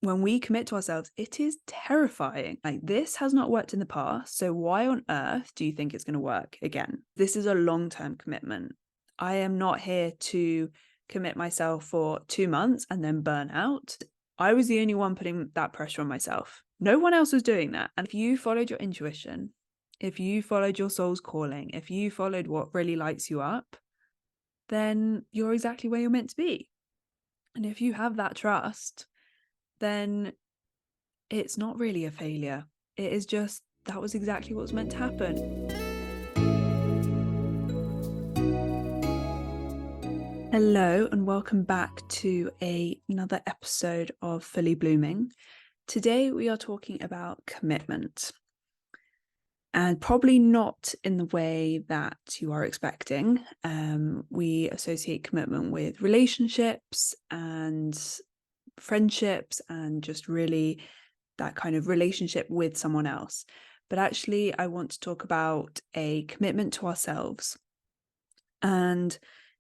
when we commit to ourselves, it is terrifying. Like, this has not worked in the past. So why on earth do you think it's going to work again? This is a long-term commitment. I am not here to commit myself for 2 months and then burn out. I was the only one putting that pressure on myself. No one else was doing that. And if you followed your intuition, if you followed your soul's calling, if you followed what really lights you up, then you're exactly where you're meant to be. And if you have that trust, then it's not really a failure. It is just, that was exactly what was meant to happen. Hello, and welcome back to another episode of Fully Blooming. Today we are talking about commitment. And probably not in the way that you are expecting. We associate commitment with relationships and friendships and just really that kind of relationship with someone else. But actually, I want to talk about a commitment to ourselves. And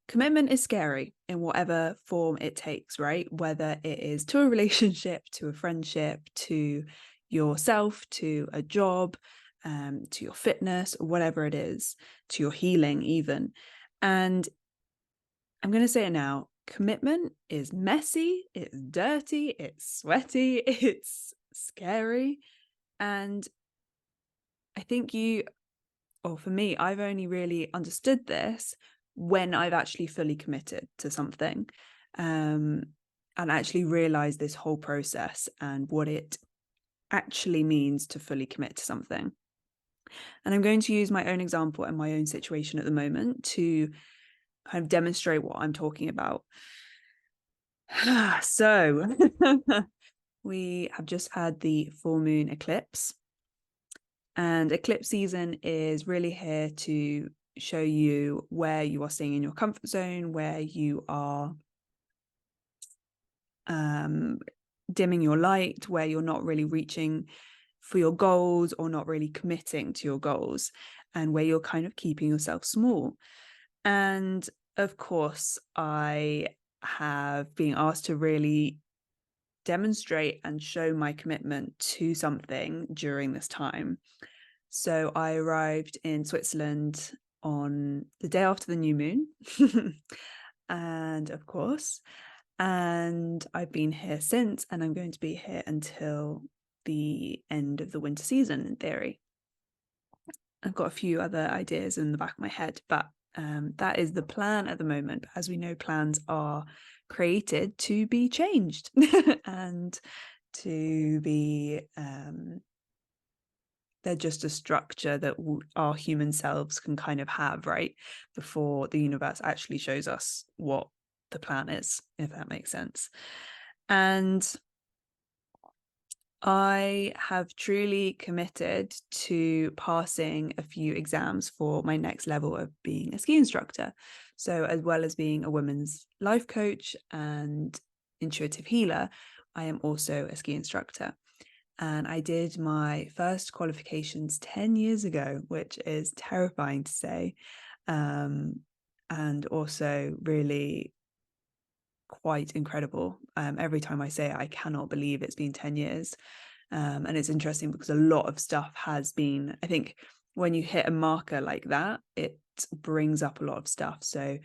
commitment is scary in whatever form it takes, right? Whether it is to a relationship, to a friendship, to yourself, to a job, to your fitness, or whatever it is, to your healing even. And I'm going to say it now, commitment is messy, it's dirty, it's sweaty, it's scary. And I think for me, I've only really understood this when I've actually fully committed to something, and actually realized this whole process and what it actually means to fully commit to something. And I'm going to use my own example and my own situation at the moment to kind of demonstrate what I'm talking about. So we have just had the full moon eclipse, and eclipse season is really here to show you where you are staying in your comfort zone, where you are dimming your light, where you're not really reaching for your goals or not really committing to your goals, and where you're kind of keeping yourself small. And of course, I have been asked to really demonstrate and show my commitment to something during this time. So I arrived in Switzerland on the day after the new moon. And I've been here since, and I'm going to be here until the end of the winter season in theory. I've got a few other ideas in the back of my head, but that is the plan at the moment. As we know, plans are created to be changed and to be they're just a structure that our human selves can kind of have, right, before the universe actually shows us what the plan is, if that makes sense. And I have truly committed to passing a few exams for my next level of being a ski instructor. So as well as being a women's life coach and intuitive healer, I am also a ski instructor. And I did my first qualifications 10 years ago, which is terrifying to say. And also really quite incredible. Every time I say it, I cannot believe it's been 10 years. And it's interesting because a lot of stuff has been, I think when you hit a marker like that, it brings up a lot of stuff. So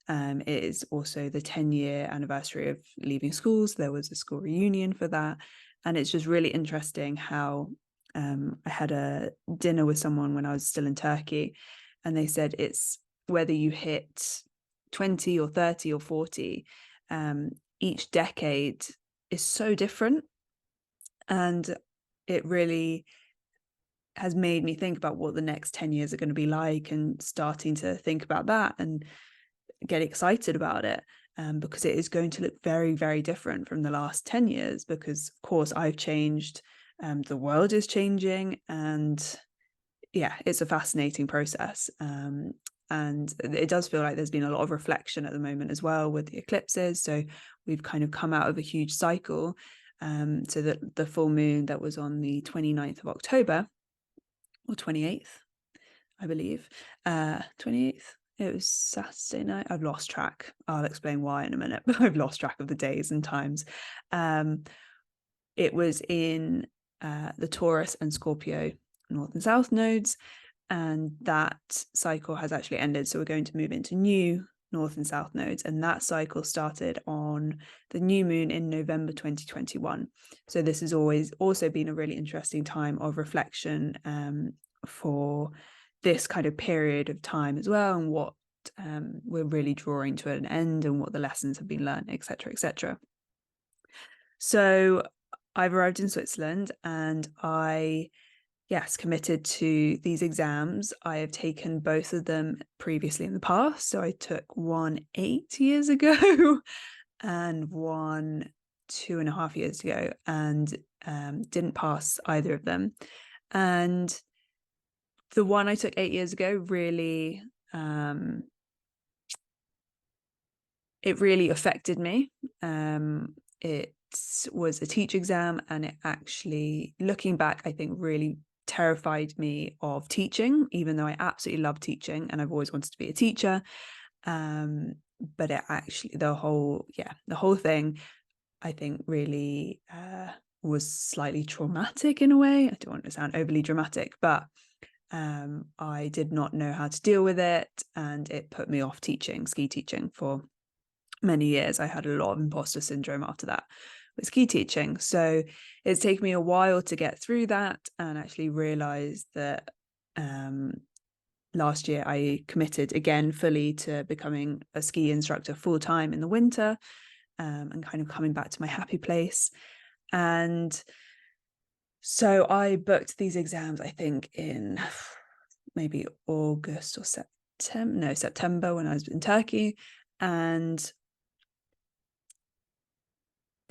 it is also the 10-year anniversary of leaving school. So there was a school reunion for that. And it's just really interesting how I had a dinner with someone when I was still in Turkey, and they said it's whether you hit 20 or 30 or 40, each decade is so different. And it really has made me think about what the next 10 years are going to be like, and starting to think about that and get excited about it. Because it is going to look very, very different from the last 10 years, because of course I've changed, the world is changing, and yeah, it's a fascinating process. And it does feel like there's been a lot of reflection at the moment as well with the eclipses. So we've kind of come out of a huge cycle. So that the full moon that was on the 29th of October, or 28th, I believe, 28th, it was Saturday night. I've lost track. I'll explain why in a minute, but I've lost track of the days and times. it was in the Taurus and Scorpio North and South nodes, and that cycle has actually ended. So we're going to move into new North and South nodes, and that cycle started on the new moon in November 2021. So this has always also been a really interesting time of reflection for this kind of period of time as well, and what we're really drawing to an end and what the lessons have been learned, etc., etc. So I've arrived in Switzerland, and I committed to these exams. I have taken both of them previously in the past. So I took one 8 years ago and one 2.5 years ago, and didn't pass either of them. And the one I took 8 years ago really, it really affected me. It was a teach exam, and it actually, looking back, I think really terrified me of teaching, even though I absolutely love teaching and I've always wanted to be a teacher. But it actually, the whole thing, I think really was slightly traumatic in a way. I don't want to sound overly dramatic, but I did not know how to deal with it, and it put me off teaching, ski teaching, for many years. I had a lot of imposter syndrome after that with ski teaching. So it's taken me a while to get through that, and actually realize that last year I committed again fully to becoming a ski instructor full-time in the winter, and kind of coming back to my happy place. And so I booked these exams, I think in maybe August or September, when I was in Turkey. And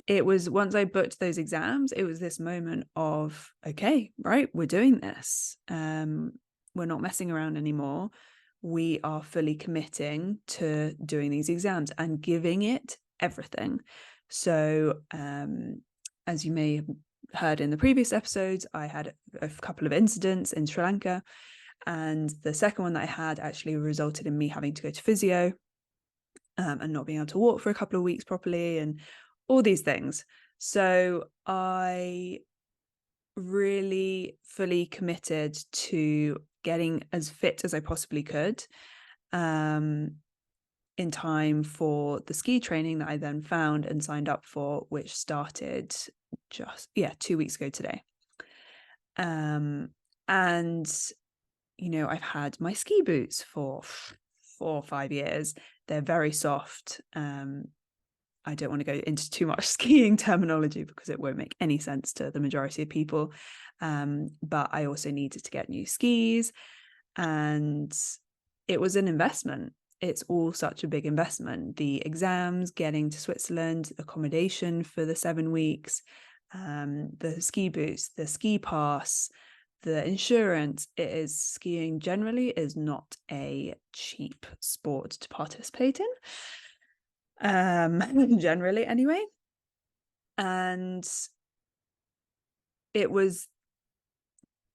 it was, once I booked those exams, it was this moment of, okay, right, we're doing this. We're not messing around anymore. We are fully committing to doing these exams and giving it everything. So, as you may have heard in the previous episodes, I had a couple of incidents in Sri Lanka, and the second one that I had actually resulted in me having to go to physio, and not being able to walk for a couple of weeks properly, and all these things. So I really fully committed to getting as fit as I possibly could, in time for the ski training that I then found and signed up for, which started just 2 weeks ago today. And I've had my ski boots for 4 or 5 years. They're very soft. I don't want to go into too much skiing terminology because it won't make any sense to the majority of people. But I also needed to get new skis, and it was an investment. It's all such a big investment. The exams, getting to Switzerland, accommodation for the 7 weeks, the ski boots, the ski pass, the insurance. Skiing generally is not a cheap sport to participate in, generally anyway. And it was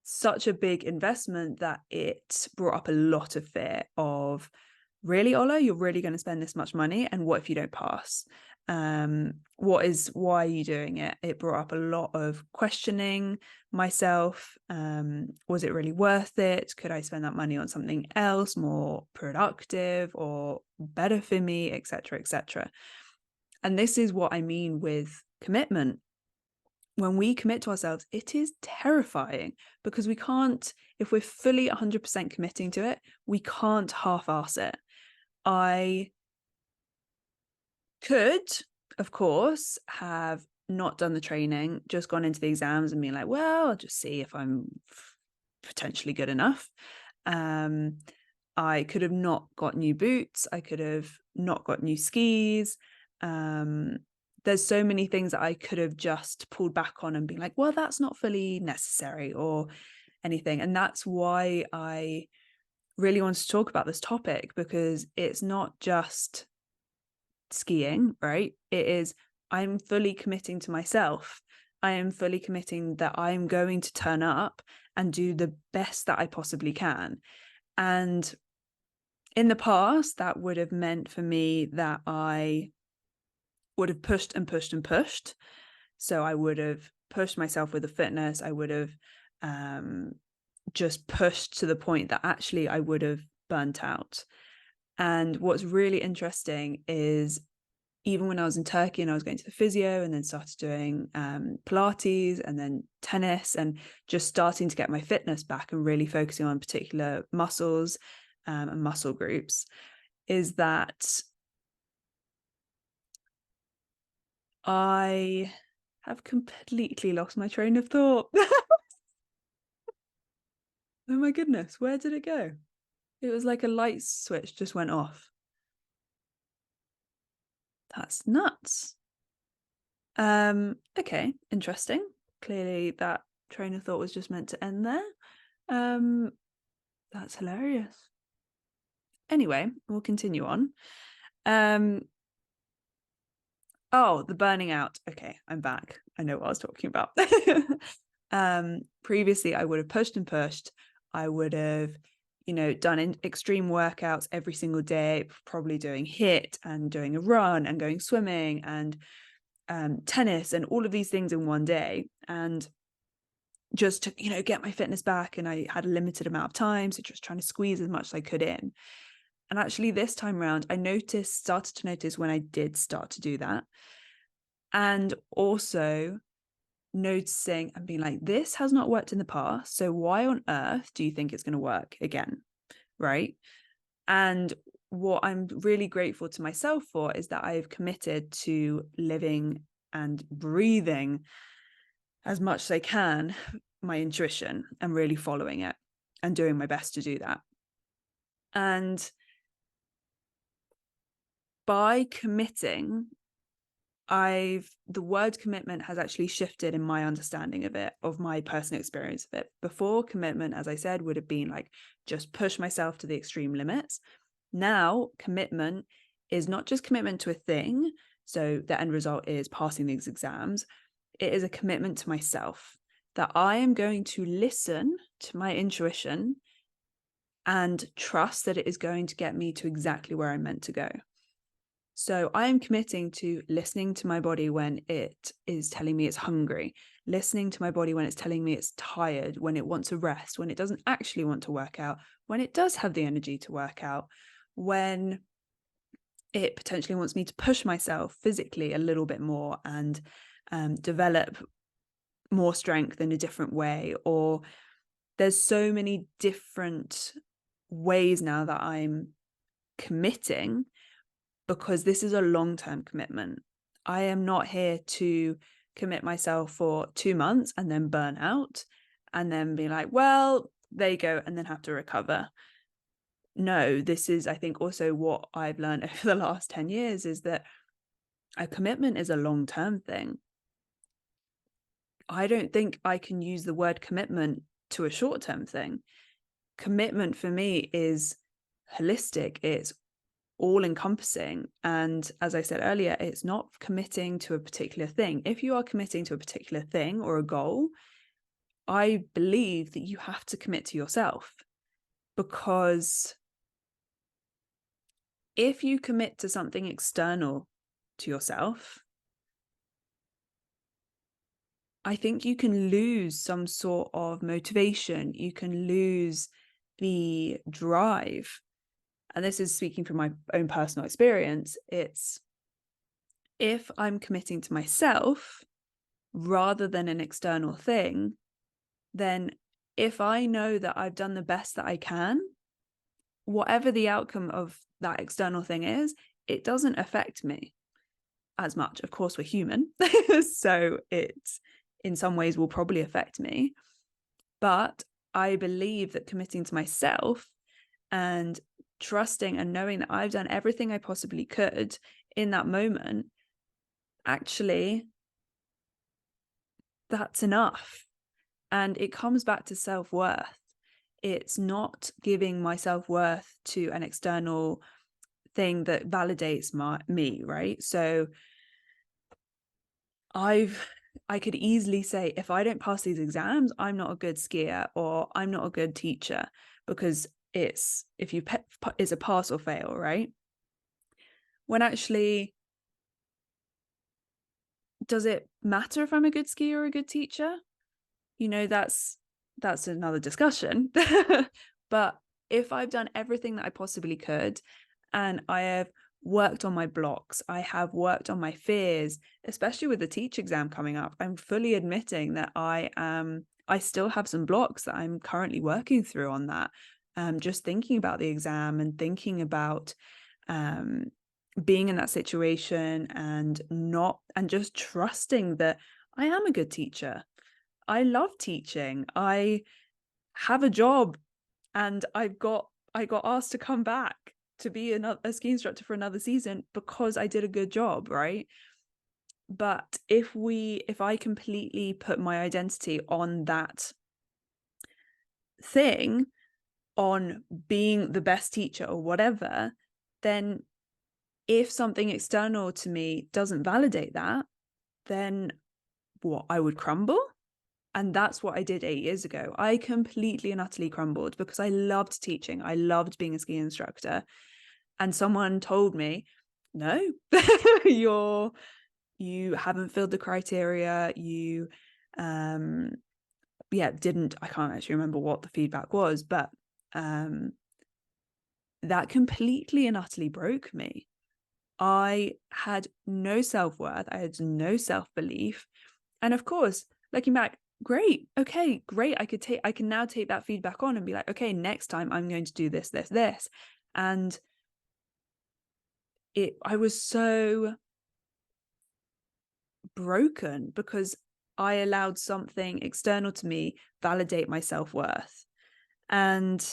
such a big investment that it brought up a lot of fear of, really, Ola, you're really going to spend this much money, and what if you don't pass? Why are you doing it? It brought up a lot of questioning myself. Was it really worth it? Could I spend that money on something else more productive or better for me, etc., etc.? And this is what I mean with commitment. When we commit to ourselves, it is terrifying, because we can't, if we're fully 100% committing to it, we can't half-ass it. I could, of course, have not done the training, just gone into the exams and been like, well, I'll just see if I'm potentially good enough. I could have not got new boots. I could have not got new skis. There's so many things that I could have just pulled back on and been like, well, that's not fully necessary or anything. And that's why I really wanted to talk about this topic, because it's not just skiing, right? It is, I'm fully committing to myself. I am fully committing that I'm going to turn up and do the best that I possibly can. And in the past, that would have meant for me that I would have pushed and pushed and pushed So I would have pushed myself with the fitness. I would have just pushed to the point that actually I would have burnt out. And what's really interesting is even when I was in Turkey and I was going to the physio and then started doing Pilates and then tennis and just starting to get my fitness back and really focusing on particular muscles and muscle groups, is that I have completely lost my train of thought. Oh my goodness, where did it go? It was like a light switch just went off. That's nuts. Okay, interesting. Clearly that train of thought was just meant to end there. That's hilarious. Anyway, we'll continue on. Oh, the burning out. Okay, I'm back. I know what I was talking about. Previously I would have pushed and pushed. I would have, done extreme workouts every single day, probably doing HIIT and doing a run and going swimming and tennis and all of these things in one day, and just to get my fitness back. And I had a limited amount of time, so just trying to squeeze as much as I could in. And actually this time around I started to notice when I did start to do that, and also noticing and being like, this has not worked in the past, so why on earth do you think it's going to work again, right? And what I'm really grateful to myself for is that I've committed to living and breathing as much as I can my intuition and really following it and doing my best to do that. And by committing, the word commitment has actually shifted in my understanding of it, of my personal experience of it. Before, commitment, as I said, would have been like just push myself to the extreme limits. Now, commitment is not just commitment to a thing, so the end result is passing these exams. It is a commitment to myself that I am going to listen to my intuition and trust that it is going to get me to exactly where I'm meant to go. So I am committing to listening to my body when it is telling me it's hungry, listening to my body when it's telling me it's tired, when it wants a rest, when it doesn't actually want to work out, when it does have the energy to work out, when it potentially wants me to push myself physically a little bit more and develop more strength in a different way. Or there's so many different ways now that I'm committing, because this is a long-term commitment. I am not here to commit myself for 2 months and then burn out and then be like, well, there you go, and then have to recover. No, this is, I think, also what I've learned over the last 10 years is that a commitment is a long-term thing. I don't think I can use the word commitment to a short-term thing. Commitment for me is holistic. It's all-encompassing. And as I said earlier, it's not committing to a particular thing. If you are committing to a particular thing or a goal, I believe that you have to commit to yourself, because if you commit to something external to yourself, I think you can lose some sort of motivation. You can lose the drive. And this is speaking from my own personal experience. It's, if I'm committing to myself rather than an external thing, then if I know that I've done the best that I can, whatever the outcome of that external thing is, it doesn't affect me as much. Of course, we're human, so it in some ways will probably affect me. But I believe that committing to myself and trusting and knowing that I've done everything I possibly could in that moment, actually, that's enough. And it comes back to self-worth. It's not giving my self-worth to an external thing that validates me, right? So I could easily say, if I don't pass these exams, I'm not a good skier or I'm not a good teacher, because it's a pass or fail, right? When actually does it matter if I'm a good skier or a good teacher? That's another discussion. But if I've done everything that I possibly could, and I have worked on my blocks, I have worked on my fears, especially with the teach exam coming up, I'm fully admitting that I still have some blocks that I'm currently working through on that. Just thinking about the exam and thinking about being in that situation and just trusting that I am a good teacher. I love teaching. I have a job, and I got asked to come back to be a ski instructor for another season because I did a good job, right? But if I completely put my identity on that thing, on being the best teacher or whatever, then if something external to me doesn't validate that, then what? I would crumble. And that's what I did 8 years ago. I completely and utterly crumbled because I loved teaching. I loved being a ski instructor. And someone told me, no, you haven't filled the criteria. You, didn't, I can't actually remember what the feedback was, but that completely and utterly broke me. I had no self-worth. I had no self-belief. And of course, looking back, great. Okay, great. I can now take that feedback on and be like, okay, next time I'm going to do this, this, this. And I was so broken because I allowed something external to me validate my self-worth. And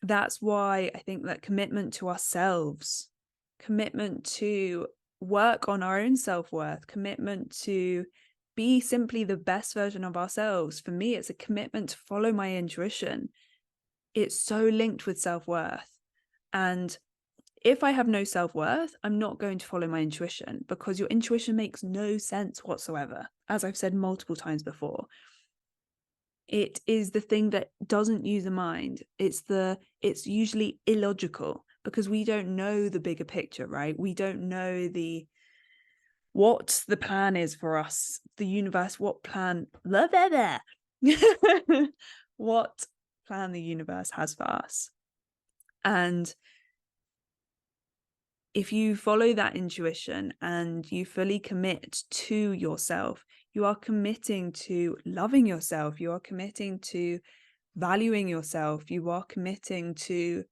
that's why I think that commitment to ourselves, commitment to work on our own self-worth, commitment to be simply the best version of ourselves. For me, it's a commitment to follow my intuition. It's so linked with self-worth. And if I have no self-worth, I'm not going to follow my intuition, because your intuition makes no sense whatsoever. As I've said multiple times before, it is the thing that doesn't use the mind. It's usually illogical because we don't know the bigger picture, right? We don't know what the plan is for us, the universe, what plan, what plan the universe has for us. And if you follow that intuition and you fully commit to yourself, you are committing to loving yourself. You are committing to valuing yourself. You are committing to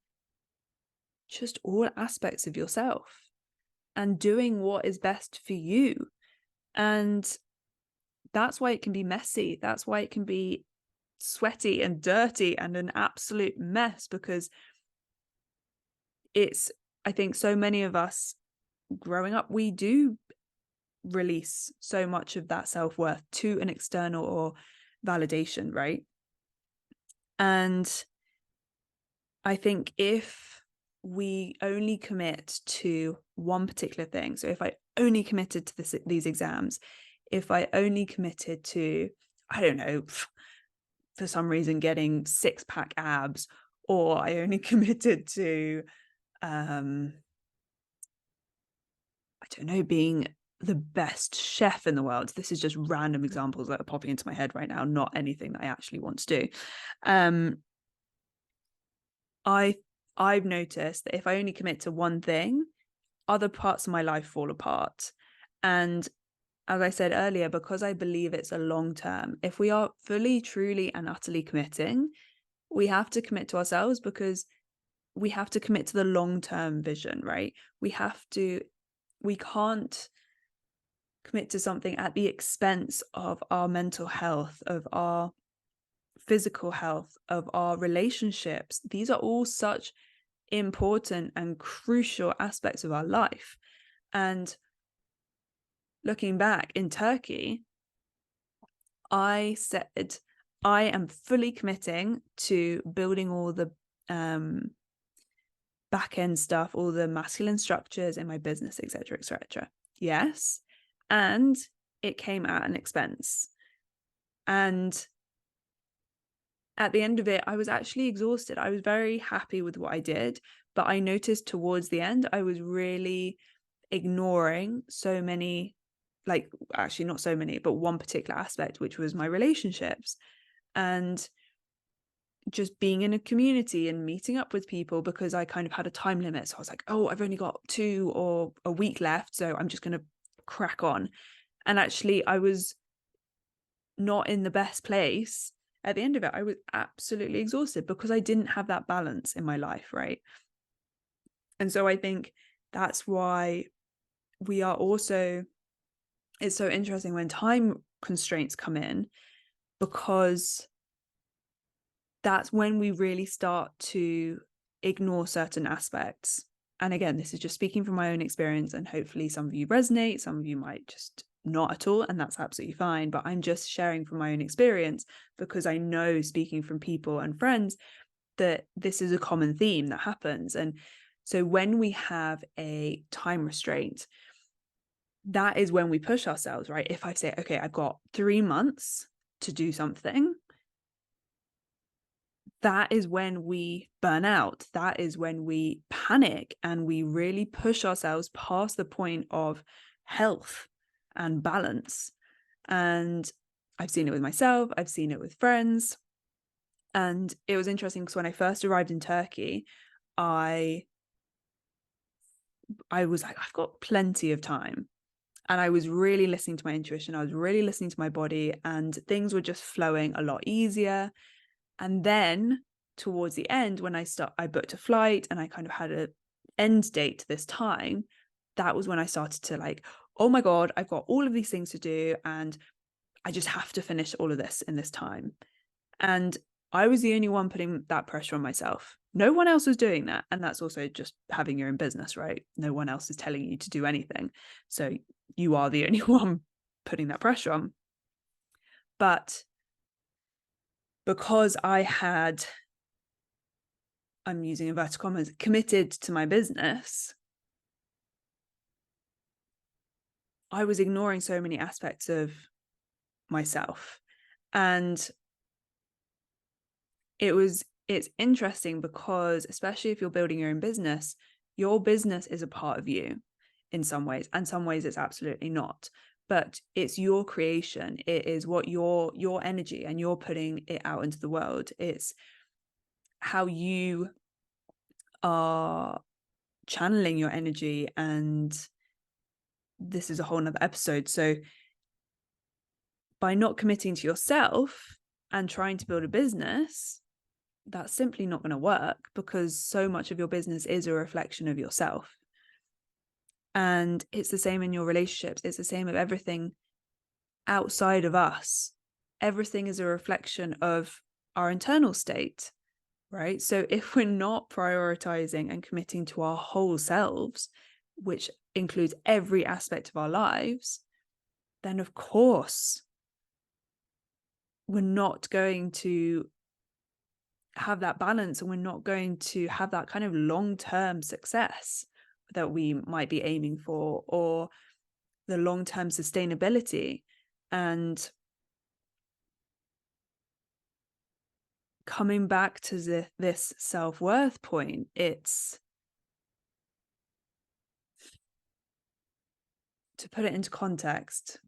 just all aspects of yourself and doing what is best for you. And that's why it can be messy. That's why it can be sweaty and dirty and an absolute mess, because I think so many of us growing up, we do release so much of that self-worth to an external or validation, right? And I think if we only commit to one particular thing, so if I only committed to these exams, if I only committed to, I don't know, for some reason getting 6-pack abs, or I only committed to I don't know, being the best chef in the world. This is just random examples that are popping into my head right now, not anything that I actually want to do. I've noticed that if I only commit to one thing, other parts of my life fall apart. And as I said earlier, because I believe it's a long term, if we are fully, truly, and utterly committing, we have to commit to ourselves, because we have to commit to the long-term vision, right? We can't commit to something at the expense of our mental health, of our physical health, of our relationships. These are all such important and crucial aspects of our life. And looking back in Turkey, I said, I am fully committing to building all the back end stuff, all the masculine structures in my business, etc., etc. Yes. And it came at an expense. And at the end of it, I was actually exhausted. I was very happy with what I did, but I noticed towards the end, I was really ignoring so many, like actually not so many, but one particular aspect, which was my relationships, and just being in a community and meeting up with people, because I kind of had a time limit. So I was like, oh, I've only got 2 or a week left, so I'm just going to crack on. And actually, I was not in the best place at the end of it. I was absolutely exhausted because I didn't have that balance in my life, right? And so I think that's why we are also, it's so interesting when time constraints come in, because that's when we really start to ignore certain aspects. And again, this is just speaking from my own experience, and hopefully some of you resonate, some of you might just not at all, and that's absolutely fine. But I'm just sharing from my own experience, because I know, speaking from people and friends, that this is a common theme that happens. And so when we have a time restraint, that is when we push ourselves, right? If I say, okay, I've got 3 months to do something, that is when we burn out. That is when we panic and we really push ourselves past the point of health and balance. And I've seen it with myself, I've seen it with friends. And it was interesting because when I first arrived in Turkey, I was like, I've got plenty of time. And I was really listening to my intuition. I was really listening to my body, and things were just flowing a lot easier. And then towards the end, when I booked a flight and I kind of had an end date to this time, that was when I started to like, oh my God, I've got all of these things to do and I just have to finish all of this in this time. And I was the only one putting that pressure on myself. No one else was doing that. And that's also just having your own business, right? No one else is telling you to do anything. So you are the only one putting that pressure on. But because I had, I'm using inverted commas, committed to my business, I was ignoring so many aspects of myself. And it's interesting because, especially if you're building your own business, your business is a part of you in some ways, and some ways it's absolutely not. But it's your creation. It is what your energy, and you're putting it out into the world. It's how you are channeling your energy, and this is a whole nother episode. So by not committing to yourself and trying to build a business, that's simply not going to work, because so much of your business is a reflection of yourself. And it's the same in your relationships. It's the same of everything outside of us. Everything is a reflection of our internal state, right? So if we're not prioritizing and committing to our whole selves, which includes every aspect of our lives, then of course we're not going to have that balance, and we're not going to have that kind of long-term success that we might be aiming for, or the long-term sustainability. And coming back to this self-worth point, it's, to put it into context,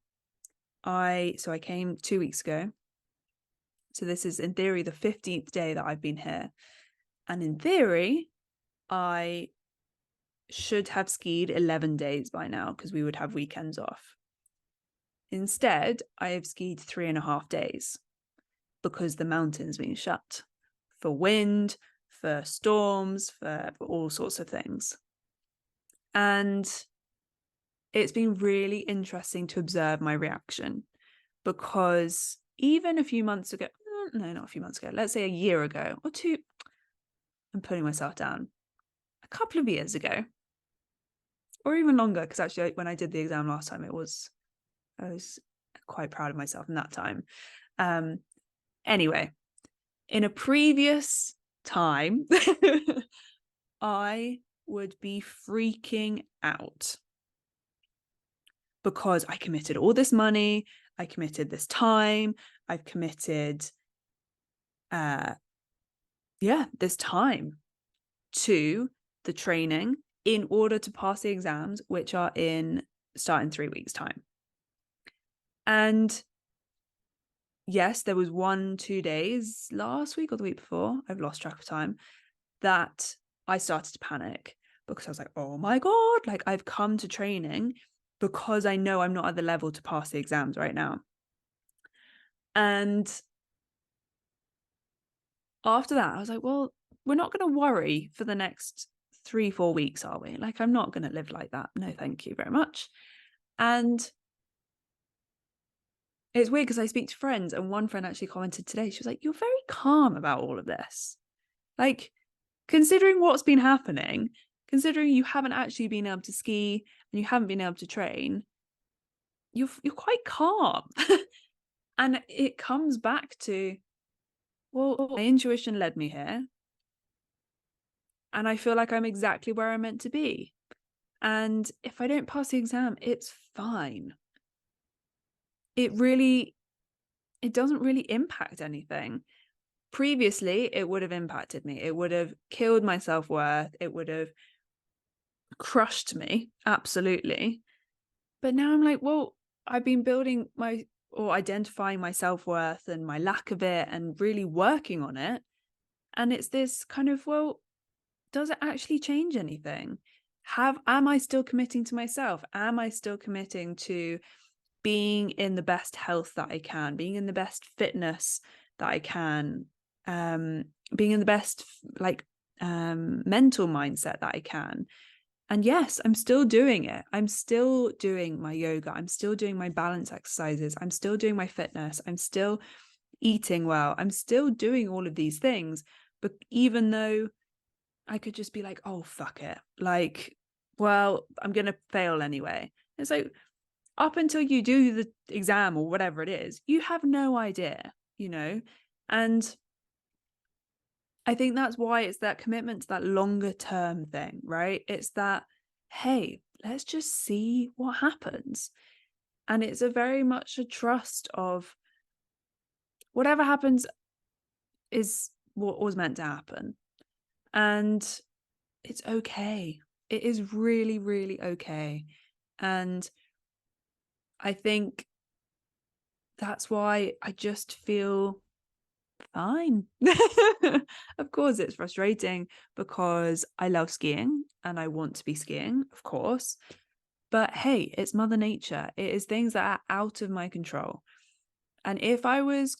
I came 2 weeks ago. So this is in theory the 15th day that I've been here. And in theory, I should have skied 11 days by now, because we would have weekends off. Instead, I have skied 3.5 days because the mountain's been shut for wind, for storms, for all sorts of things. And it's been really interesting to observe my reaction, because even a few months ago, no, not a few months ago, let's say a year ago or 2, I'm putting myself down, a couple of years ago, or even longer, because actually when I did the exam last time, I was quite proud of myself in that time. Anyway, in a previous time, I would be freaking out because I committed all this money, I committed this time, I've committed this time to the training. in order to pass the exams, which are start in 3 weeks' time. And yes, there was 1-2 days last week or the week before, I've lost track of time, that I started to panic because I was like, oh my God, like I've come to training because I know I'm not at the level to pass the exams right now. And after that, I was like, well, we're not going to worry for the next 3-4 weeks, are we? Like, I'm not going to live like that. No, thank you very much. And it's weird because I speak to friends, and one friend actually commented today, she was like, you're very calm about all of this. Like, considering what's been happening, considering you haven't actually been able to ski and you haven't been able to train, you're quite calm. And it comes back to, well, my intuition led me here. And I feel like I'm exactly where I'm meant to be. And if I don't pass the exam, it's fine. It doesn't really impact anything. Previously, it would have impacted me. It would have killed my self-worth. It would have crushed me, absolutely. But now I'm like, well, I've been building identifying my self-worth and my lack of it and really working on it. And it's this kind of, well, does it actually change anything? Am I still committing to myself? Am I still committing to being in the best health that I can, being in the best fitness that I can, being in the best mental mindset that I can? And yes, I'm still doing it. I'm still doing my yoga. I'm still doing my balance exercises. I'm still doing my fitness. I'm still eating well. I'm still doing all of these things. But even though I could just be like, oh, fuck it. Like, well, I'm going to fail anyway. It's like, up until you do the exam or whatever it is, you have no idea, you know? And I think that's why it's that commitment to that longer term thing, right? It's that, hey, let's just see what happens. And it's a very much a trust of whatever happens is what was meant to happen. And it's okay. It is really, really okay. And I think that's why I just feel fine. Of course, it's frustrating because I love skiing and I want to be skiing, of course. But hey, it's Mother Nature. It is things that are out of my control. And if I was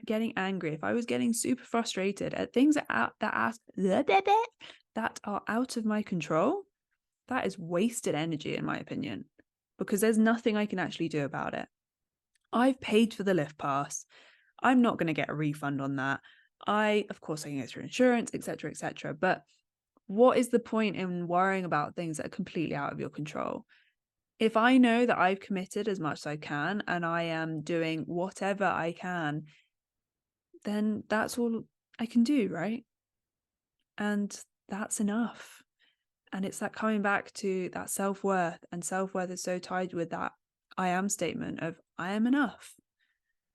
getting angry, if I was getting super frustrated at things that are out of my control, that is wasted energy, in my opinion, because there's nothing I can actually do about it. I've paid for the lift pass. I'm not going to get a refund on that. Of course, I can go through insurance, etc., etc. But what is the point in worrying about things that are completely out of your control? If I know that I've committed as much as I can and I am doing whatever I can, then that's all I can do, right? And that's enough. And it's that coming back to that self-worth, and self-worth is so tied with that I am statement of I am enough.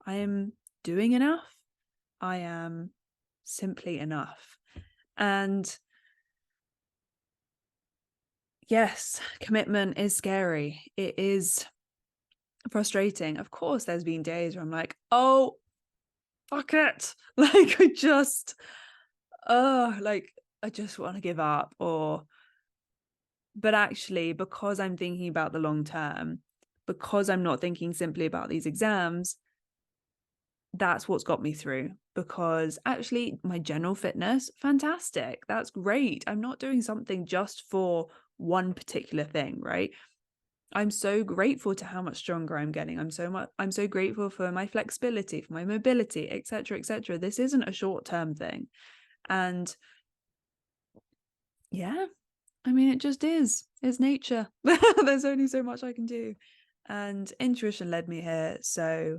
I am doing enough. I am simply enough. And yes, commitment is scary. It is frustrating. Of course, there's been days where I'm like, oh, fuck it. Like, I just want to give up. But actually, because I'm thinking about the long term, because I'm not thinking simply about these exams, that's what's got me through. Because actually my general fitness, fantastic. That's great. I'm not doing something just for one particular thing, right? I'm so grateful to how much stronger I'm getting. I'm so grateful for my flexibility, for my mobility, etc., etc. This isn't a short-term thing. And yeah, I mean, it just is. It's nature. There's only so much I can do. And intuition led me here. So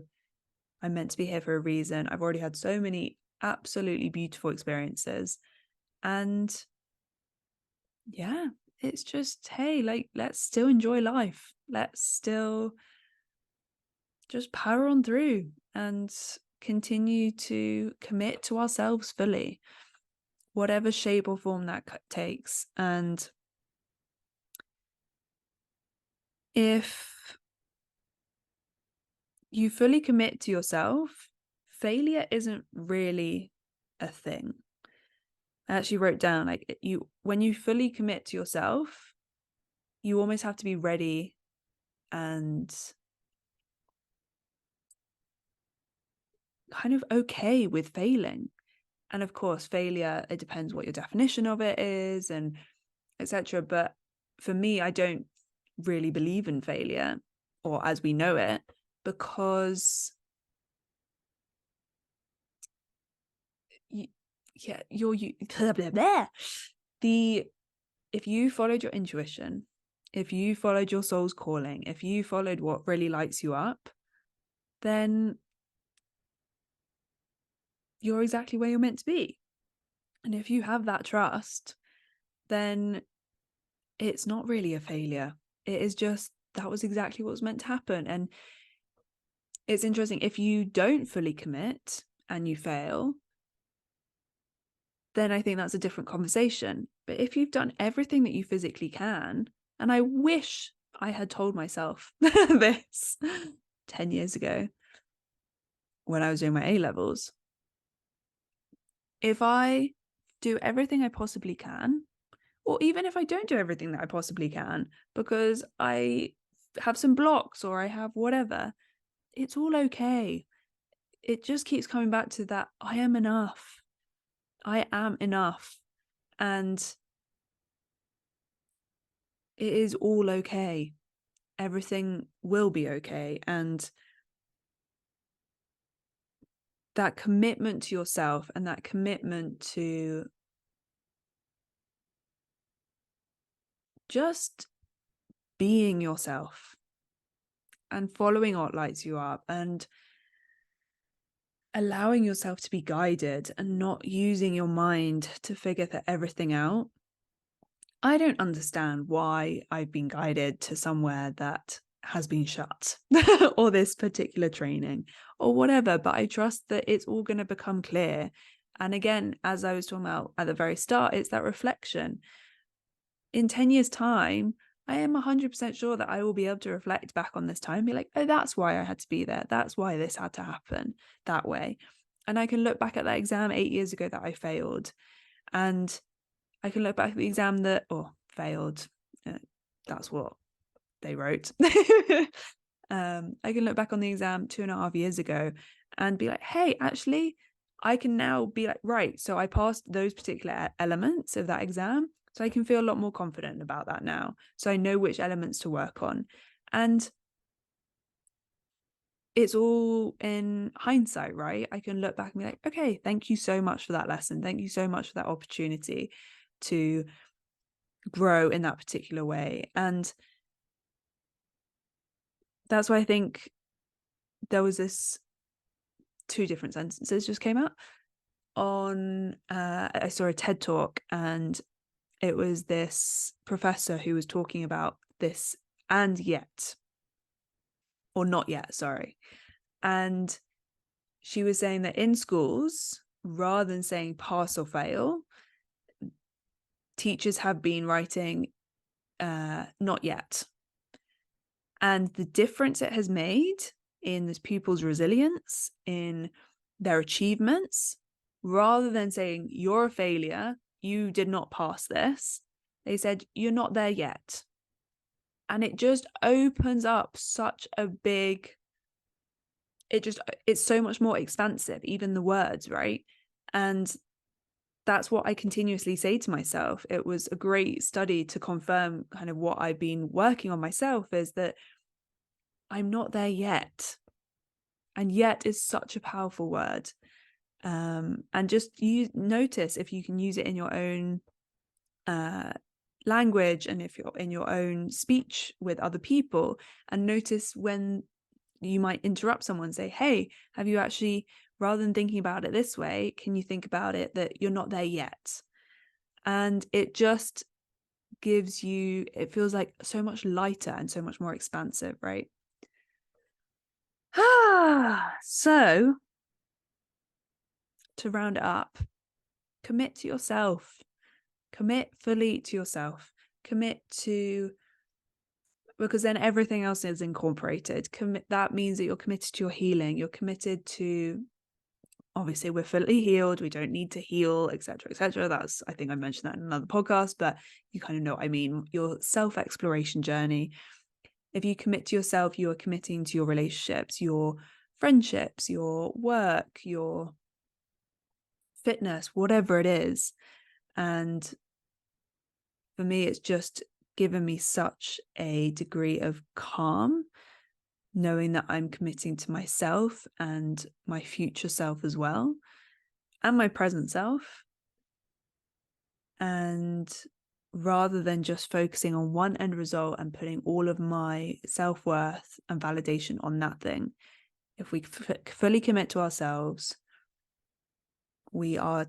I'm meant to be here for a reason. I've already had so many absolutely beautiful experiences. And yeah, it's just, hey, like, let's still enjoy life. Let's still just power on through and continue to commit to ourselves fully, whatever shape or form that takes. And if you fully commit to yourself, failure isn't really a thing. I actually wrote down, like, when you fully commit to yourself, you almost have to be ready and kind of okay with failing. And of course, failure, it depends what your definition of it is and etc. But for me, I don't really believe in failure, or as we know it, because if you followed your intuition, if you followed your soul's calling, if you followed what really lights you up, then you're exactly where you're meant to be. And if you have that trust, then it's not really a failure. It is just, that was exactly what was meant to happen. And it's interesting, if you don't fully commit and you fail, then I think that's a different conversation. But if you've done everything that you physically can, and I wish I had told myself this 10 years ago when I was doing my A-levels, if I do everything I possibly can, or even if I don't do everything that I possibly can, because I have some blocks or I have whatever, it's all okay. It just keeps coming back to that I am enough. I am enough. And it is all okay. Everything will be okay. And that commitment to yourself and that commitment to just being yourself and following what lights you up and allowing yourself to be guided and not using your mind to figure everything out. I don't understand why I've been guided to somewhere that has been shut or this particular training or whatever, but I trust that it's all going to become clear. And again, as I was talking about at the very start, it's that reflection. In 10 years' time, I am 100% sure that I will be able to reflect back on this time and be like, oh, that's why I had to be there. That's why this had to happen that way. And I can look back at that exam 8 years ago that I failed. And I can look back at the exam that, failed. That's what they wrote. I can look back on the exam 2.5 years ago and be like, hey, actually, I can now be like, right, so I passed those particular elements of that exam. So I can feel a lot more confident about that now. So I know which elements to work on. And it's all in hindsight, right? I can look back and be like, okay, thank you so much for that lesson. Thank you so much for that opportunity to grow in that particular way. And that's why I think there was this 2 different sentences just came out on I saw a TED talk, and it was this professor who was talking about this and yet, or not yet, sorry. And she was saying that in schools, rather than saying pass or fail, teachers have been writing not yet. And the difference it has made in this pupils' resilience, in their achievements, rather than saying you're a failure, you did not pass this, they said you're not there yet. And it just opens up such a big, it's so much more expansive, even the words, right? And that's what I continuously say to myself. It was a great study to confirm kind of what I've been working on myself, is that I'm not there yet. And yet is such a powerful word. And just notice if you can use it in your own language and if you're in your own speech with other people, and notice when you might interrupt someone and say, hey, have you actually, rather than thinking about it this way, can you think about it that you're not there yet? And it just gives you, it feels like so much lighter and so much more expansive, right? So to round it up, commit to yourself. Commit fully to yourself. Commit to because then everything else is incorporated. That means that you're committed to your healing. You're committed to, obviously we're fully healed. We don't need to heal, etc., etc. That's, I think I mentioned that in another podcast, but you kind of know what I mean. Your self-exploration journey. If you commit to yourself, you are committing to your relationships, your friendships, your work, your fitness, whatever it is. And for me, it's just given me such a degree of calm, knowing that I'm committing to myself and my future self as well, and my present self. And rather than just focusing on one end result and putting all of my self-worth and validation on that thing, if we fully commit to ourselves, we are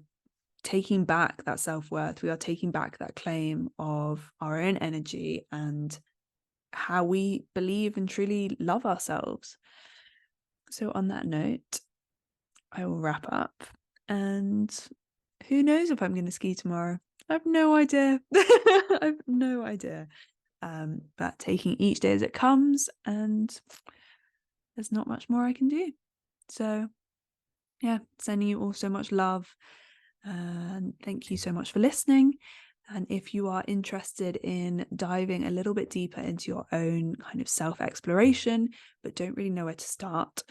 taking back that self-worth. We are taking back that claim of our own energy and how we believe and truly love ourselves. So on that note, I will wrap up, and who knows if I'm going to ski tomorrow. I have no idea. I have no idea. But taking each day as it comes, and there's not much more I can do. So yeah, sending you all so much love. And thank you so much for listening. And if you are interested in diving a little bit deeper into your own kind of self-exploration, but don't really know where to start,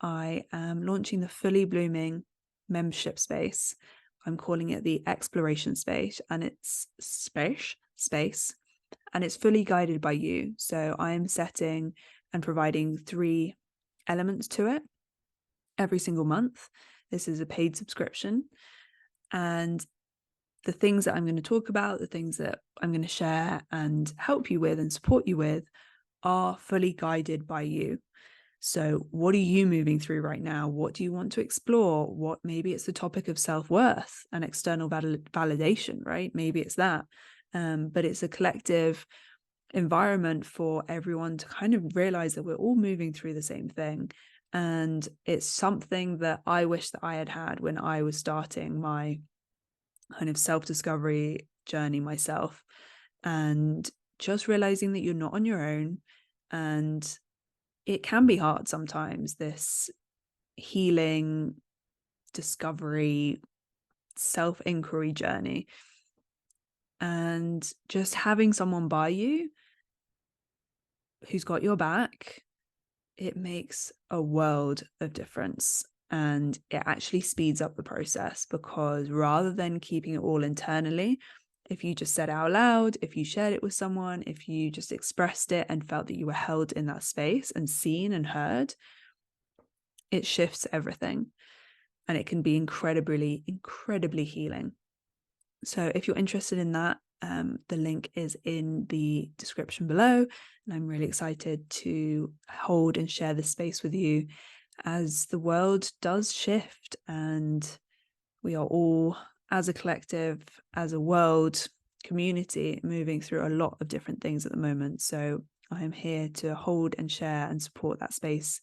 I am launching the Fully Blooming membership space. I'm calling it the Exploration Space, and it's space, and it's fully guided by you. So I am setting and providing 3 elements to it every single month. This is a paid subscription. And the things that I'm going to talk about, the things that I'm going to share and help you with and support you with are fully guided by you. So what are you moving through right now? What do you want to explore? What, maybe it's the topic of self-worth and external validation, right? Maybe it's that. But it's a collective environment for everyone to kind of realize that we're all moving through the same thing. And it's something that I wish that I had when I was starting my kind of self-discovery journey myself, and just realizing that you're not on your own. And it can be hard sometimes, this healing, discovery, self-inquiry journey. And just having someone by you who's got your back, it makes a world of difference. And it actually speeds up the process, because rather than keeping it all internally, if you just said out loud, if you shared it with someone, if you just expressed it and felt that you were held in that space and seen and heard, it shifts everything. And it can be incredibly healing. So if you're interested in that, the link is in the description below. And I'm really excited to hold and share this space with you as the world does shift, and we are all, as a collective, as a world community, moving through a lot of different things at the moment. So I am here to hold and share and support that space.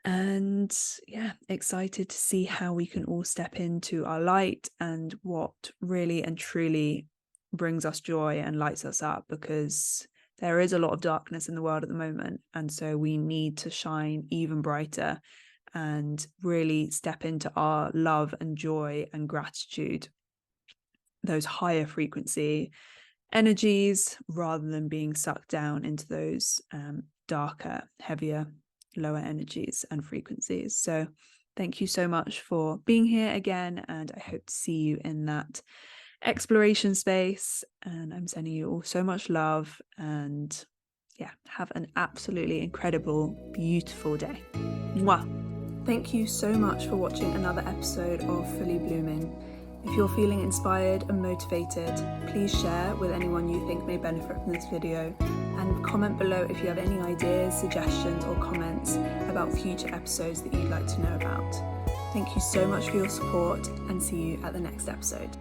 And yeah, excited to see how we can all step into our light and what really and truly brings us joy and lights us up, because there is a lot of darkness in the world at the moment. And so we need to shine even brighter and really step into our love and joy and gratitude, those higher frequency energies, rather than being sucked down into those darker, heavier, lower energies and frequencies. So thank you so much for being here again, and I hope to see you in that exploration space. And I'm sending you all so much love, and yeah, have an absolutely incredible, beautiful day. Mwah! Thank you so much for watching another episode of Fully Blooming. If you're feeling inspired and motivated, please share with anyone you think may benefit from this video, and comment below if you have any ideas, suggestions or comments about future episodes that you'd like to know about. Thank you so much for your support, and see you at the next episode.